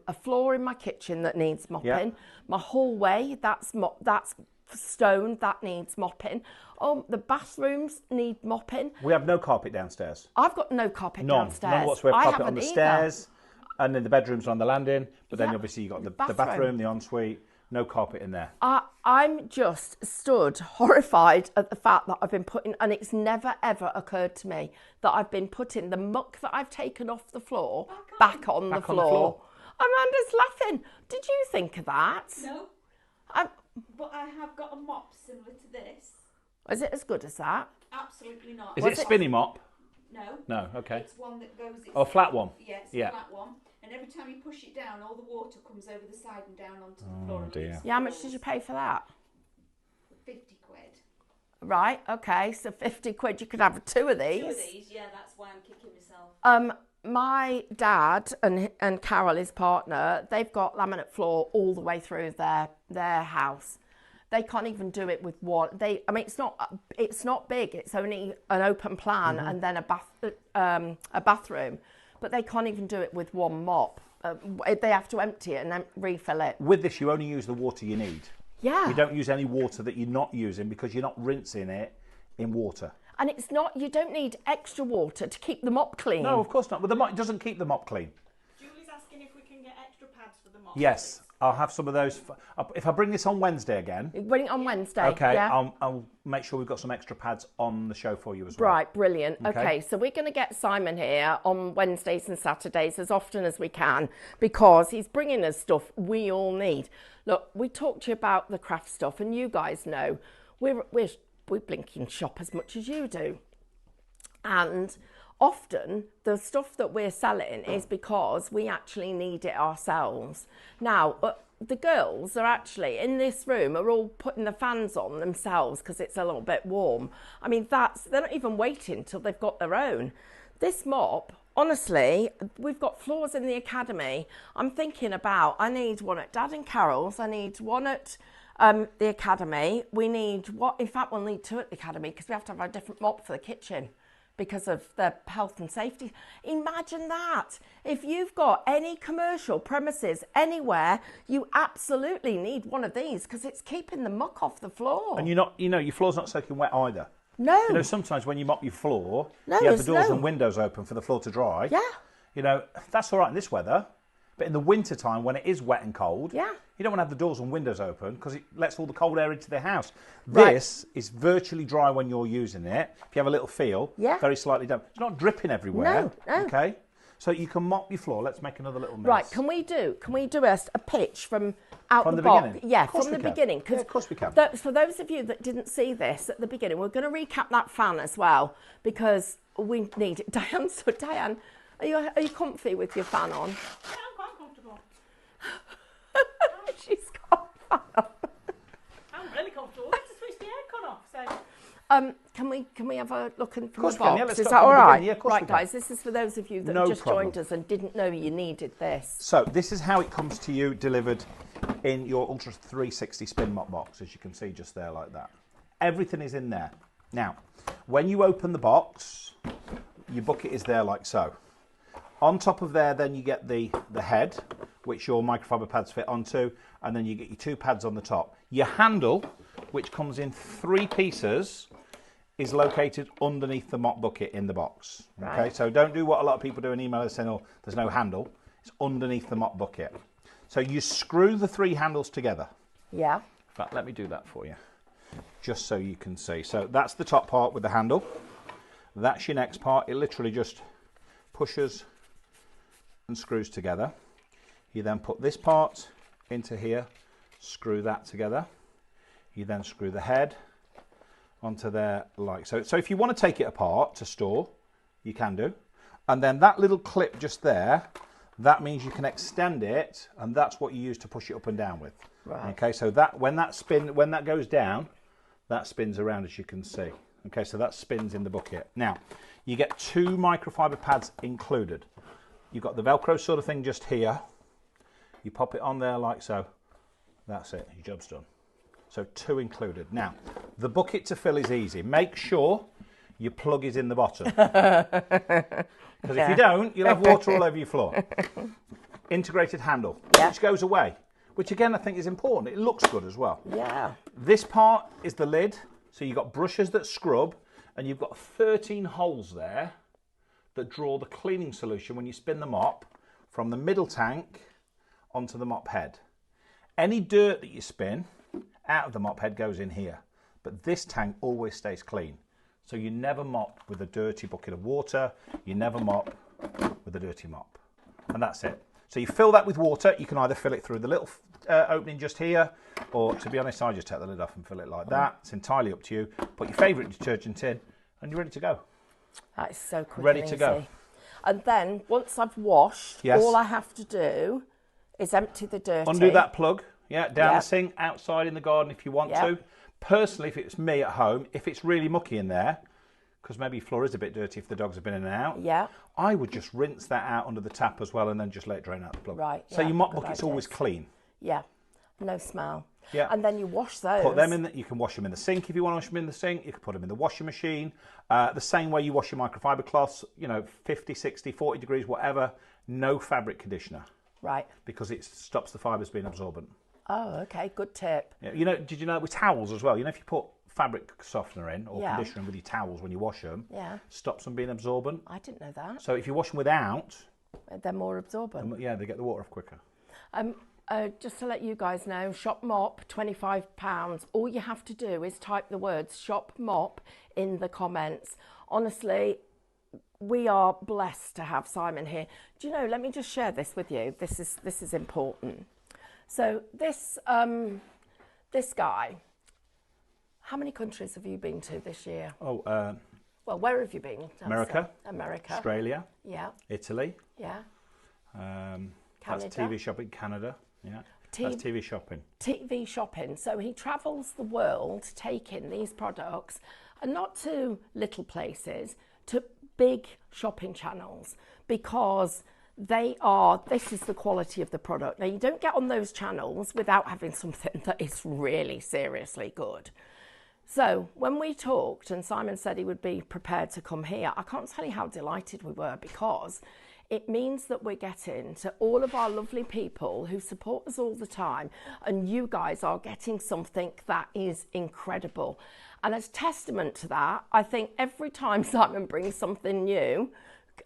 a floor in my kitchen that needs mopping. Yeah. My hallway, that's stone, that needs mopping. Oh, the bathrooms need mopping. We have no carpet downstairs. I've got no carpet None. downstairs. None whatsoever. I Carpet on haven't the either. stairs, and then the bedrooms on the landing. But then Yeah. obviously you've got the Bathroom. bathroom, the ensuite. No carpet in there. I'm just stood horrified at the fact that I've been putting, and it's never ever occurred to me that I've been putting the muck that I've taken off the floor back on the floor. Amanda's laughing. Did you think of that? No, Um, but I have got a mop similar to this. is it as good as that? Absolutely not. Is it a spinny mop? No. No, okay. It's one that goes... It's Oh, flat one. Yeah, it's Yeah. a flat one. And every time you push it down, all the water comes over the side and down onto the floor. and dear. leaves Yeah, how much floors. did you pay for that? 50 quid. Right, okay, so 50 quid, you could have two of these. Two of these, yeah, that's why I'm kicking myself. My dad and Carol, his partner, they've got laminate floor all the way through their house. They can't even do it with one. I mean, it's not big. It's only an open plan and then a bathroom, but they can't even do it with one mop. They have to empty it and then refill it. With this, you only use the water you need. Yeah. You don't use any water that you're not using because you're not rinsing it in water. And it's not. You don't need extra water to keep the mop clean. No, of course not. But the mop doesn't keep the mop clean. Julie's asking if we can get extra pads for the mop. Yes, I'll have some of those. If I bring this on Wednesday again, Bring it on Wednesday. okay, Yeah? I'll make sure we've got some extra pads on the show for you as well. Right, brilliant. Okay. Okay, so we're going to get Simon here on Wednesdays and Saturdays as often as we can because he's bringing us stuff we all need. Look, we talked to you about the craft stuff, and you guys know we blinking shop as much as you do. And often the stuff that we're selling is because we actually need it ourselves. Now, the girls are actually in this room are all putting the fans on themselves because it's a little bit warm. I mean, they're not even waiting till they've got their own. This mop, honestly, we've got floors in the academy. I'm thinking about, I need one at Dad and Carol's. I need one at the academy. We need in fact, we'll need two at the academy because we have to have a different mop for the kitchen because of the health and safety. Imagine that. If you've got any commercial premises anywhere, you absolutely need one of these because it's keeping the muck off the floor. And your floor's not soaking wet either. No. Sometimes when you mop your floor, you have the doors and windows open for the floor to dry. Yeah. That's all right in this weather. But in the winter time, when it is wet and cold, yeah, you don't want to have the doors and windows open because it lets all the cold air into the house. Right. This is virtually dry when you're using it. If you have a little feel, very slightly damp. It's not dripping everywhere. No. Okay. So you can mop your floor. Let's make another little mess. Right. Can we do a pitch from the box? beginning? Yeah, from the beginning. Yeah, of course we can. For those of you that didn't see this at the beginning, we're going to recap that fan as well because we need it. Diane, are you comfy with your fan on? Yeah, I'm quite comfortable. She's got a fan on. I'm really comfortable. I had to switch the aircon off, so... Can we have a look in from course the we can, yeah, box? let's Is start that from all the right? beginning. Yeah, of course we Right, can. guys, this is for those of you that No just problem. joined us and didn't know you needed this. So this is how it comes to you delivered in your Ultra 360 Spin Mop box, as you can see just there like that. Everything is in there. Now, when you open the box, your bucket is there like so. On top of there, then you get the head, which your microfiber pads fit onto, and then you get your two pads on the top. Your handle, which comes in 3 pieces, is located underneath the mop bucket in the box. Okay, Right. so don't do what a lot of people do and email us saying, oh, there's no handle. It's underneath the mop bucket. So you screw the 3 handles together. Yeah. In fact, let me do that for you, just so you can see. So that's the top part with the handle. That's your next part. It literally just pushes and screws together. You then put this part into here, screw that together. You then screw the head onto there like so. So if you want to take it apart to store, you can do. And then that little clip just there, that means you can extend it, and that's what you use to push it up and down with. Right. Okay, so that when that goes down, that spins around, as you can see. Okay, so that spins in the bucket. Now, you get 2 microfiber pads included. You've got the Velcro sort of thing just here. You pop it on there like so. That's it, your job's done. So 2 included. Now, the bucket to fill is easy. Make sure your plug is in the bottom. Because if you don't, you'll have water all over your floor. Integrated handle, which goes away. Which again, I think is important. It looks good as well. Yeah. This part is the lid. So you've got brushes that scrub, and you've got 13 holes there that draw the cleaning solution when you spin the mop from the middle tank onto the mop head. Any dirt that you spin out of the mop head goes in here, but this tank always stays clean. So you never mop with a dirty bucket of water, you never mop with a dirty mop. And that's it. So you fill that with water. You can either fill it through the little opening just here, or to be honest, I just take the lid off and fill it like that. It's entirely up to you. Put your favourite detergent in and you're ready to go. That is so quick Ready and to easy. go. And then once I've washed, Yes. all I have to do is empty the dirty. Undo that plug, down the Yep. sink, outside in the garden if you want Yep. to. Personally, if it's me at home, if it's really mucky in there, because maybe your floor is a bit dirty if the dogs have been in and out, Yeah. I would just rinse that out under the tap as well and then just let it drain out the plug. Right, So yeah, your mop good bucket's idea. always clean. Yeah. No smell. Yeah. And then you wash those. Put them in. You can wash them in the sink if you want to wash them in the sink. You can put them in the washing machine. The same way you wash your microfiber cloths, 50, 60, 40 degrees, whatever. No fabric conditioner Right. because it stops the fibres being absorbent. Oh, okay. Good tip. Yeah, did you know with towels as well? If you put fabric softener in or Yeah. conditioner in with your towels when you wash them, Yeah. stops them being absorbent. I didn't know that. So if you wash them without, They're more absorbent. they get the water off quicker. Just to let you guys know, Shop Mop, £25. All you have to do is type the words Shop Mop in the comments. Honestly, we are blessed to have Simon here. Do you know, let me just share this with you. This is important. So this guy, how many countries have you been to this year? Well, where have you been? America. America. Australia. Yeah. Italy. Yeah. That's TV shopping. Canada. Yeah. That's TV shopping. TV shopping. So he travels the world taking these products, and not to little places, to big shopping channels, because this is the quality of the product. Now, you don't get on those channels without having something that is really seriously good. So when we talked and Simon said he would be prepared to come here, I can't tell you how delighted we were, because it means that we're getting to all of our lovely people who support us all the time, and you guys are getting something that is incredible. And as testament to that, I think every time Simon brings something new,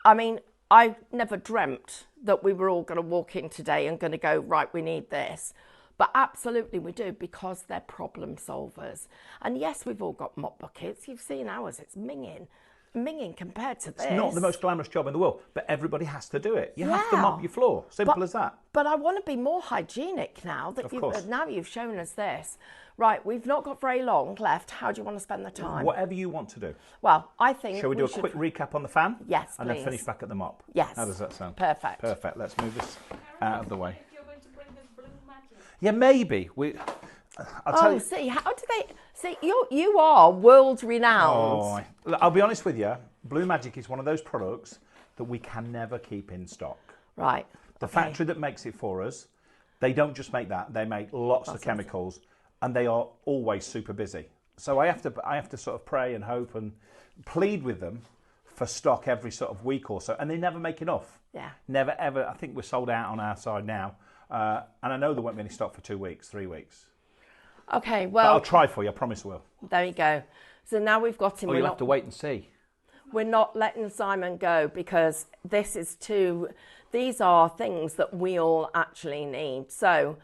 I mean, I never dreamt that we were all going to walk in today and going to go, right, we need this. But absolutely we do, because they're problem solvers. And yes, we've all got mop buckets. You've seen ours, it's minging compared to this. It's not the most glamorous job in the world, but everybody has to do it. You have to mop your floor. Simple as that. But I want to be more hygienic now that you've shown us this. Right, we've not got very long left. How do you want to spend the time? Whatever you want to do. Well, I think Shall we do a quick recap on the fan? Yes, and then finish back at the mop. Yes. How does that sound? Perfect. Perfect. Let's move this out of the way. If you're going to bring this blue magic. Yeah, maybe. I'll tell you. See, how do they see? You are world renowned. I'll be honest with you. Blue Magic is one of those products that we can never keep in stock. Right. The factory that makes it for us, they don't just make that. They make lots of chemicals, and they are always super busy. So I have to sort of pray and hope and plead with them for stock every sort of week or so, and they never make enough. Yeah. Never ever. I think we're sold out on our side now, and I know there won't be any stock for 2 weeks, 3 weeks. Okay, But well, I'll try for you. I promise I will. there you go. So now we've got him. Or you'll have to wait and see. We're not letting Simon go, because these are things that we all actually need. So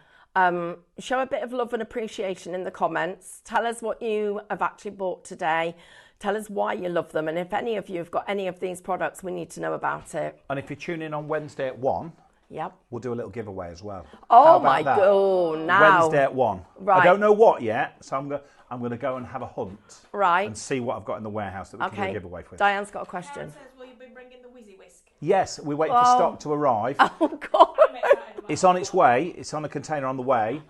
show a bit of love and appreciation in the comments. Tell us what you have actually bought today. Tell us why you love them. And if any of you have got any of these products, we need to know about it. And if you tune in on Wednesday at 1, yep, we'll do a little giveaway as well. Oh my God! Now Wednesday at 1. Right. I don't know what yet, so I'm going to go and have a hunt. Right. And see what I've got in the warehouse that we can do a giveaway for. Diane's got a question. Karen says, will you be bringing the Whizzy Whisk? Yes, we're waiting for stock to arrive. Oh God! I'm excited about It's on its way. It's on a container on the way.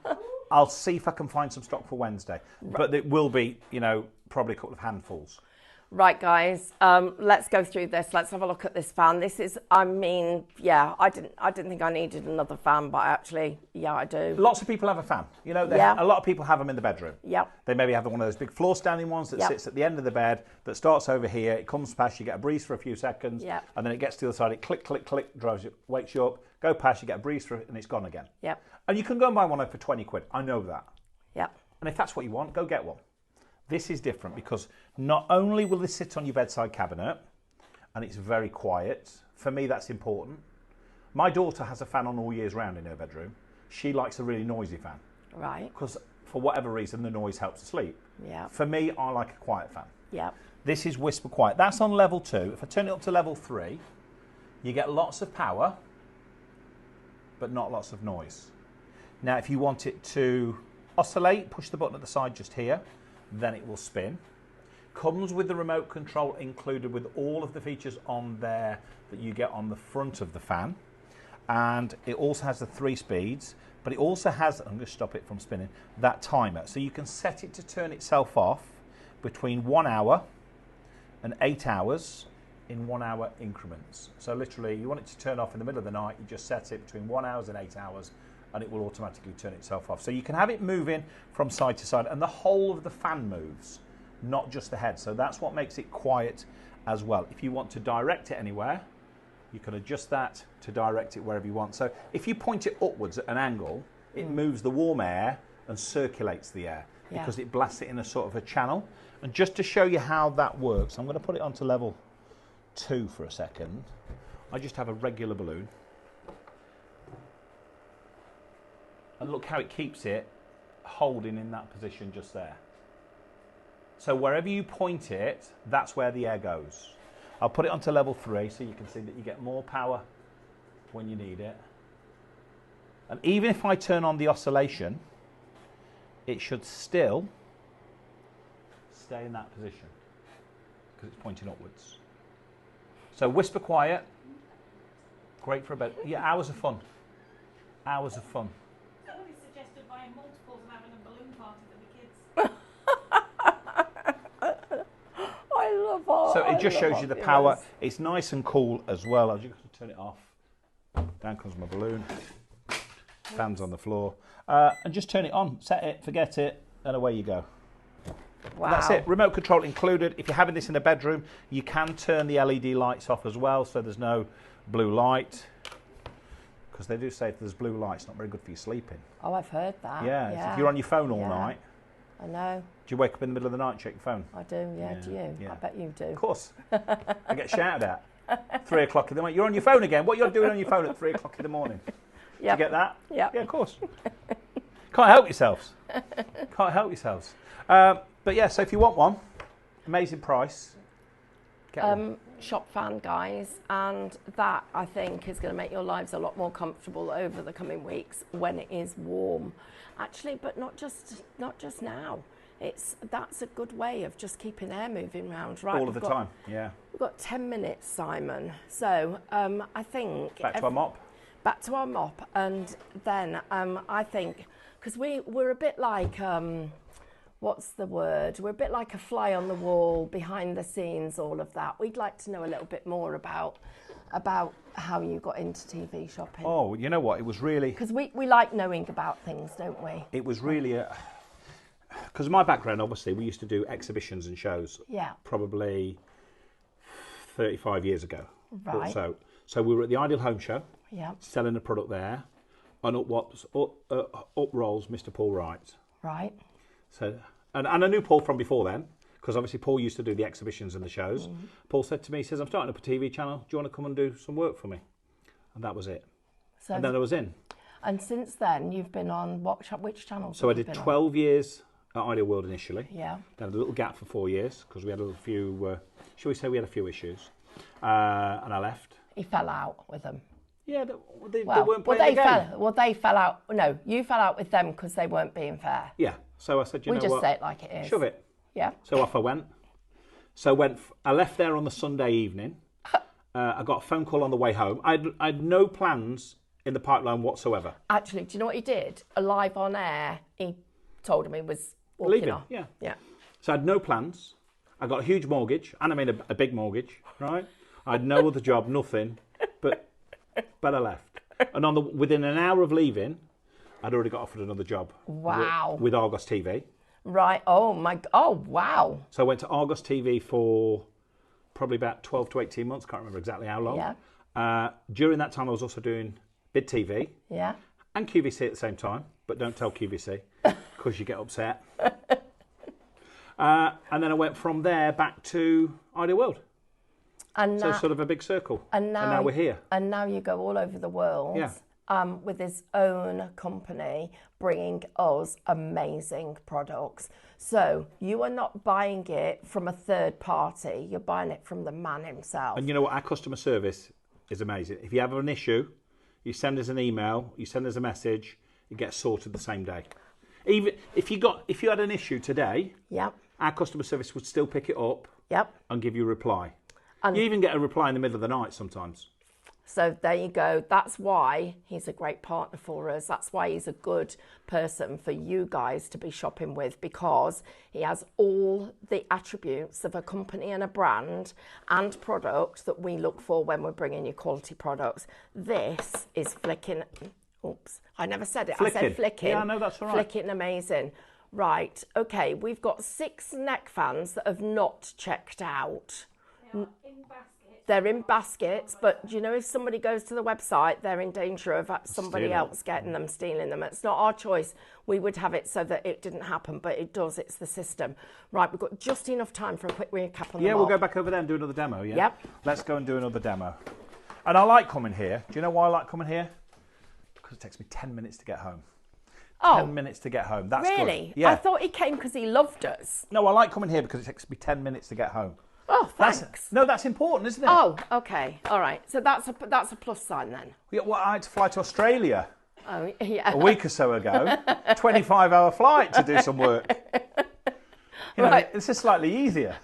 I'll see if I can find some stock for Wednesday. But it will be, probably a couple of handfuls. Right, guys, let's go through this. Let's have a look at this fan. This is, I didn't think I needed another fan, but actually, yeah, I do. Lots of people have a fan. A lot of people have them in the bedroom. Yep. They maybe have one of those big floor standing ones that sits at the end of the bed, that starts over here. It comes past, you get a breeze for a few seconds, and then it gets to the other side. It click, click, click, drives you, wakes you up, go past, you get a breeze for it, and it's gone again. Yep. And you can go and buy one for 20 quid. I know that. Yep. And if that's what you want, go get one. This is different because not only will this sit on your bedside cabinet, and it's very quiet. For me, that's important. My daughter has a fan on all years round in her bedroom. She likes a really noisy fan. Right. Because for whatever reason, the noise helps her sleep. Yeah. For me, I like a quiet fan. Yeah. This is whisper quiet. That's on level 2. If I turn it up to level 3, you get lots of power, but not lots of noise. Now, if you want it to oscillate, push the button at the side just here, then it will spin. Comes with the remote control included with all of the features on there that you get on the front of the fan. And it also has the 3 speeds, but it also has, I'm going to stop it from spinning, that timer. So you can set it to turn itself off between 1 hour and 8 hours in 1 hour increments. So literally, you want it to turn off in the middle of the night, you just set it between 1 hour and 8 hours, and it will automatically turn itself off. So you can have it moving from side to side, and the whole of the fan moves, not just the head. So that's what makes it quiet as well. If you want to direct it anywhere, you can adjust that to direct it wherever you want. So if you point it upwards at an angle, it moves the warm air and circulates the air because it blasts it in a sort of a channel. And just to show you how that works, I'm going to put it onto level 2 for a second. I just have a regular balloon. And look how it keeps it holding in that position just there. So wherever you point it, that's where the air goes. I'll put it onto level 3 so you can see that you get more power when you need it. And even if I turn on the oscillation, it should still stay in that position because it's pointing upwards. So whisper quiet. Great for a bed. Yeah, hours of fun. Hours of fun. Somebody suggested buying multiples and having a balloon party for the kids. I love all. So it just I love shows you the viewers. power. It's nice and cool as well. I'll just turn it off. Down comes my balloon. Fans on the floor. And just turn it on. Set it, forget it, and away you go. Wow. That's it. Remote control included. If you're having this in a bedroom, you can turn the LED lights off as well, so there's no blue light. Because they do say if there's blue light, it's not very good for you sleeping. Oh, I've heard that. Yeah. If you're on your phone all Yeah. night, I know. do you wake up in the middle of the night and check your phone? I do. Yeah. Do you? Yeah. I bet you do. Of course. I get shouted at. 3 o'clock in the morning. You're on your phone again. What are you doing on your phone at 3 o'clock in the morning? Yeah. Do you get that? Yeah. Yeah, of course. Can't help yourselves. Can't help yourselves. But yeah, so if you want one, amazing price. Get one. Shop fan, guys, and that I think is going to make your lives a lot more comfortable over the coming weeks when it is warm. Actually, but not just now. That's a good way of just keeping air moving round, right? All of the time. Yeah. We've got 10 minutes, Simon. So I think Back to our mop. back to our mop, and then I think because we're a bit like what's the word? We're a bit like a fly on the wall, behind the scenes, all of that. We'd like to know a little bit more about how you got into TV shopping. Oh, you know what? It was really. Because we like knowing about things, don't we? It was really because my background, obviously, we used to do exhibitions and shows. Yeah. Probably 35 years ago. Right. Or so we were at the Ideal Home Show. Yeah. Selling a product there, and up rolls Mr. Paul Wright. Right. So, and I knew Paul from before then, because obviously Paul used to do the exhibitions and the shows. Mm-hmm. Paul said to me, he says, I'm starting up a TV channel. Do you want to come and do some work for me? And that was it. So And then I was in. and since then you've been on which channels? So I have you did been on? 12 years at Ideal World initially. Yeah. Then a little gap for 4 years because we had a few, shall we say we had a few issues. And I left. He fell out with them. Yeah, they weren't playing the game. They fell out. No, you fell out with them because they weren't being fair. Yeah. So I said, you We know just what? say it like it is. Shove it. Yeah. So off I went. I left there on the Sunday evening. I got a phone call on the way home. I had no plans in the pipeline whatsoever. Actually, do you know what he did? Live on air, he told him he was walking Leaving, off. yeah. Yeah. So I had no plans. I got a huge mortgage, and I made a big mortgage, right? I had no other job, nothing, but I left. And within an hour of leaving, I'd already got offered another job. Wow. With Argos TV. Right. Oh, wow. So I went to Argos TV for probably about 12 to 18 months. Can't remember exactly how long. Yeah. During that time, I was also doing Bid TV Yeah. and QVC at the same time. But don't tell QVC because you get upset. And then I went from there back to Ideal World. And So now, sort of a big circle. and now we're here. And now you go all over the world. Yeah. With his own company, bringing us amazing products. So you are not buying it from a third party. You're buying it from the man himself. And you know what? Our customer service is amazing. If you have an issue, you send us an email, you send us a message, it gets sorted the same day. Even if you had an issue today, Yep. our customer service would still pick it up Yep. and give you a reply. And You even get a reply in the middle of the night sometimes. so there you go. That's why he's a great partner for us. That's why he's a good person for you guys to be shopping with, because he has all the attributes of a company and a brand and product that we look for when we're bringing you quality products. This is flicking. Oops, I never said it. I said Flicking. flicking. Yeah, I know, that's all right. Flicking amazing. Right, okay, we've got 6 neck fans that have not checked out. They are in baskets. They're in baskets, but do you know, if somebody goes to the website, they're in danger of somebody Stealing. else getting them, stealing them. It's not our choice. We would have it so that it didn't happen, but it does. It's the system. Right, we've got just enough time for a quick recap on the Yeah, we'll mop. go back over there and do another demo, yeah? Yep. Let's go and do another demo. And I like coming here. Do you know why I like coming here? Because it takes me 10 minutes to get home. 10 minutes to get home. That's really? good. Yeah. I thought he came because he loved us. No, I like coming here because it takes me 10 minutes to get home. Oh, thanks. That's important, isn't it? Oh, okay. All right. So that's a plus sign then. Yeah, well, I had to fly to Australia Oh, yeah. a week or so ago. 25-hour flight to do some work. You know, Right. This is slightly easier.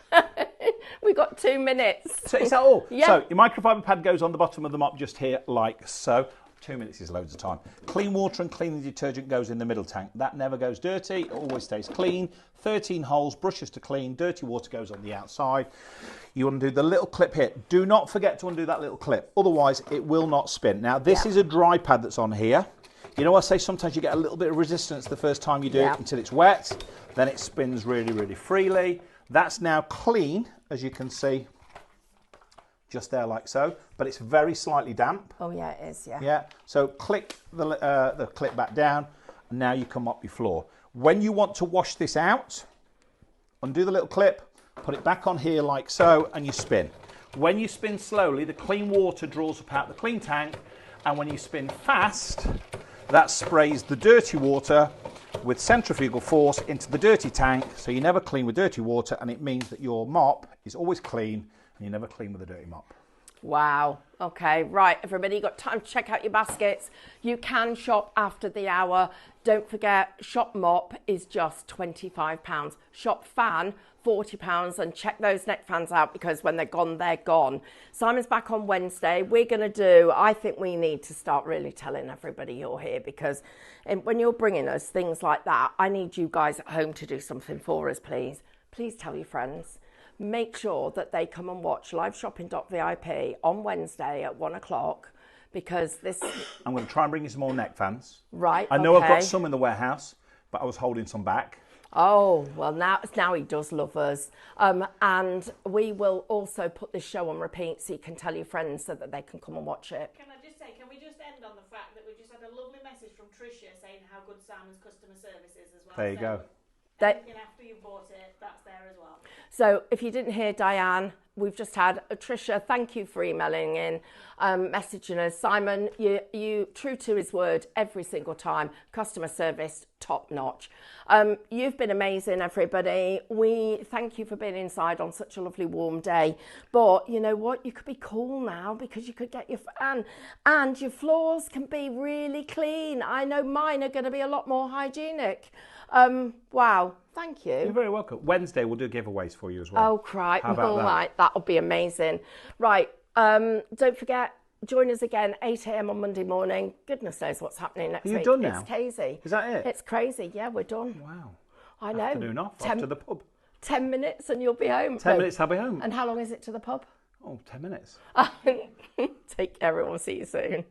We got 2 minutes. So is that all? Yeah. So your microfiber pad goes on the bottom of the mop just here, like so. 2 minutes is loads of time. Clean water and cleaning detergent goes in the middle tank. That never goes dirty. It always stays clean. 13 holes, brushes to clean. Dirty water goes on the outside. You undo the little clip here. Do not forget to undo that little clip. Otherwise, it will not spin. Now, this is a dry pad that's on here. You know, I say sometimes you get a little bit of resistance the first time you do it until it's wet. Then it spins really, really freely. That's now clean, as you can see. Just there like so, but it's very slightly damp. Oh yeah, it is, yeah. Yeah, so click the clip back down, and now you can mop your floor. When you want to wash this out, undo the little clip, put it back on here like so, and you spin. When you spin slowly, the clean water draws up out the clean tank, and when you spin fast, that sprays the dirty water with centrifugal force into the dirty tank, so you never clean with dirty water, and it means that your mop is always clean, and you never clean with a dirty mop. Wow. Okay, right, everybody, you got time to check out your baskets. You can shop after the hour. Don't forget, shop mop is just £25. Shop fan, £40, and check those neck fans out because when they're gone, they're gone. Simon's back on Wednesday. We're going to do, I think we need to start really telling everybody you're here because when you're bringing us things like that, I need you guys at home to do something for us, please. Please tell your friends. Make sure that they come and watch liveshopping.vip on Wednesday at 1 o'clock because this... I'm going to try and bring you some more neck fans. Right, I know I've got some in the warehouse, but I was holding some back. Oh, well, now he does love us. And we will also put this show on repeat so you can tell your friends so that they can come and watch it. Can I just say, can we just end on the fact that we just had a lovely message from Tricia saying how good Simon's customer service is as well. There you go. Anything after you've bought it, that's there as well. So if you didn't hear Diane, we've just had Tricia, thank you for emailing in, messaging us. Simon, you true to his word every single time. Customer service, top notch. You've been amazing, everybody. We thank you for being inside on such a lovely warm day. But you know what? You could be cool now because you could get your fan and your floors can be really clean. I know mine are going to be a lot more hygienic. Wow, thank you. You're very welcome. Wednesday we'll do giveaways for you as well. Oh, crap. How about that? Right, that'll be amazing. Right, don't forget, join us again, 8 a.m. on Monday morning. Goodness knows what's happening next week. Are you done now? It's crazy. Is that it? It's crazy. Yeah, we're done. Wow. I know. Afternoon off to the pub. 10 minutes and you'll be home. 10 minutes, I'll be home. And how long is it to the pub? Oh, 10 minutes. Take care, everyone. See you soon.